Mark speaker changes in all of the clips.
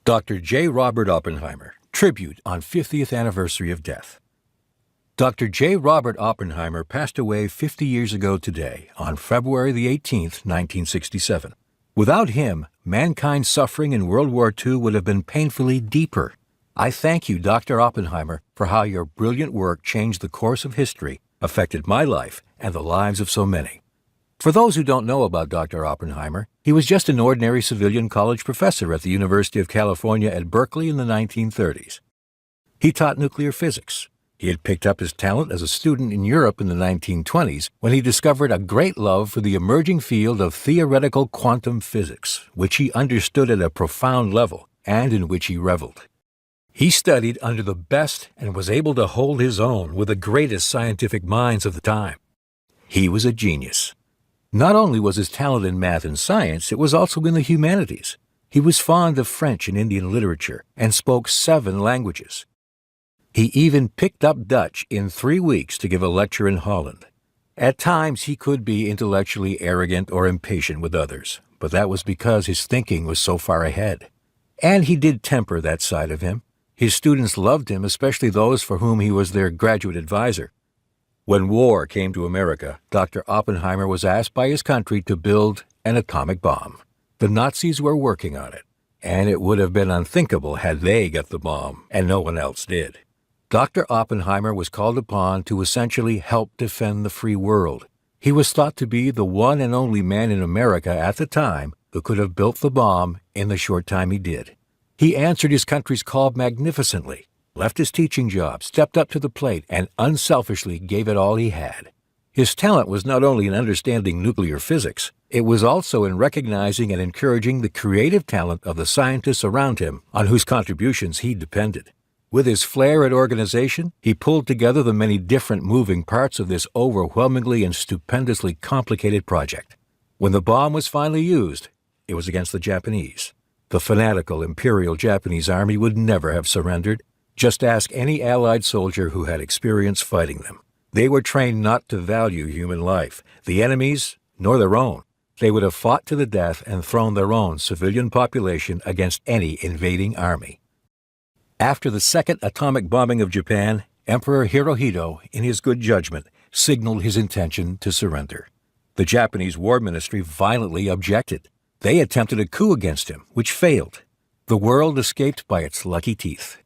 Speaker 1: Dr. J. Robert Oppenheimer, tribute on 50th anniversary of death. Dr. J. Robert Oppenheimer passed away 50 years ago today, on February the 18th, 1967. Without him, mankind's suffering in World War II would have been painfully deeper. I thank you, Dr. Oppenheimer, for how your brilliant work changed the course of history, affected my life, and the lives of so many. For those who don't know about Dr. Oppenheimer, he was just an ordinary civilian college professor at the University of California at Berkeley in the 1930s. He taught nuclear physics. He had picked up his talent as a student in Europe in the 1920s when he discovered a great love for the emerging field of theoretical quantum physics, which he understood at a profound level and in which he reveled. He studied under the best and was able to hold his own with the greatest scientific minds of the time. He was a genius. Not only was his talent in math and science, it was also in the humanities. He was fond of French and Indian literature and spoke 7 languages. He even picked up Dutch in 3 weeks to give a lecture in Holland. At times he could be intellectually arrogant or impatient with others, but that was because his thinking was so far ahead. And he did temper that side of him. His students loved him, especially those for whom he was their graduate advisor. When war came to America, Dr. Oppenheimer was asked by his country to build an atomic bomb. The Nazis were working on it, and it would have been unthinkable had they got the bomb and no one else did. Dr. Oppenheimer was called upon to essentially help defend the free world. He was thought to be the one and only man in America at the time who could have built the bomb in the short time he did. He answered his country's call magnificently, left his teaching job, stepped up to the plate, and unselfishly gave it all he had. His talent was not only in understanding nuclear physics, it was also in recognizing and encouraging the creative talent of the scientists around him on whose contributions he depended. With his flair and organization, he pulled together the many different moving parts of this overwhelmingly and stupendously complicated project. When the bomb was finally used, it was against the Japanese. The fanatical Imperial Japanese Army would never have surrendered. Just ask any Allied soldier who had experience fighting them. They were trained not to value human life, the enemy's nor their own. They would have fought to the death and thrown their own civilian population against any invading army. After the second atomic bombing of Japan, Emperor Hirohito, in his good judgment, signaled his intention to surrender. The Japanese War Ministry violently objected. They attempted a coup against him, which failed. The world escaped by its lucky teeth.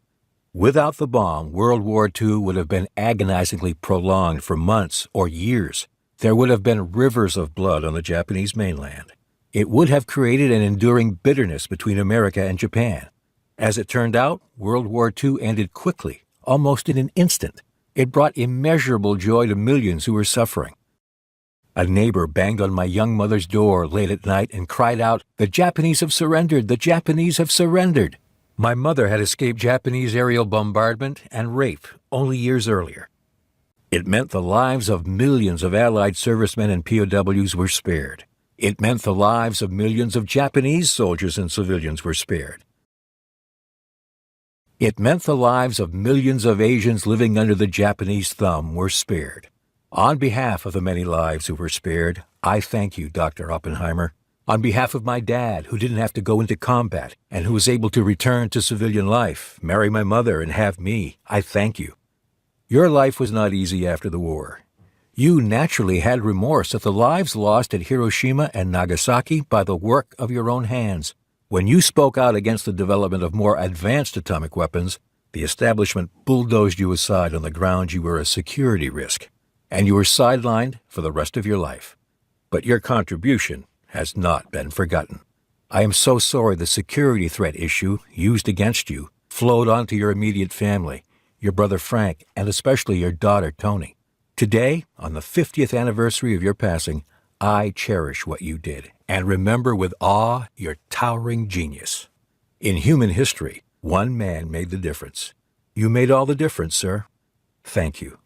Speaker 1: Without the bomb, World War II would have been agonizingly prolonged for months or years. There would have been rivers of blood on the Japanese mainland. It would have created an enduring bitterness between America and Japan. As it turned out, World War II ended quickly, almost in an instant. It brought immeasurable joy to millions who were suffering. A neighbor banged on my young mother's door late at night and cried out, "The Japanese have surrendered! The Japanese have surrendered!" My mother had escaped Japanese aerial bombardment and rape only years earlier. It meant the lives of millions of Allied servicemen and POWs were spared. It meant the lives of millions of Japanese soldiers and civilians were spared. It meant the lives of millions of Asians living under the Japanese thumb were spared. On behalf of the many lives who were spared, I thank you, Dr. Oppenheimer. On behalf of my dad, who didn't have to go into combat and who was able to return to civilian life, marry my mother, and have me, I thank you. Your life was not easy after the war. You naturally had remorse at the lives lost at Hiroshima and Nagasaki by the work of your own hands. When you spoke out against the development of more advanced atomic weapons, the establishment bulldozed you aside on the grounds you were a security risk, and you were sidelined for the rest of your life. But your contribution has not been forgotten. I am so sorry the security threat issue used against you flowed onto your immediate family, your brother Frank, and especially your daughter Toni. Today, on the 50th anniversary of your passing, I cherish what you did and remember with awe your towering genius. In human history, one man made the difference. You made all the difference, sir. Thank you.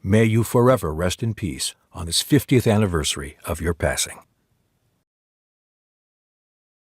Speaker 1: May you forever rest in peace on this 50th anniversary of your passing.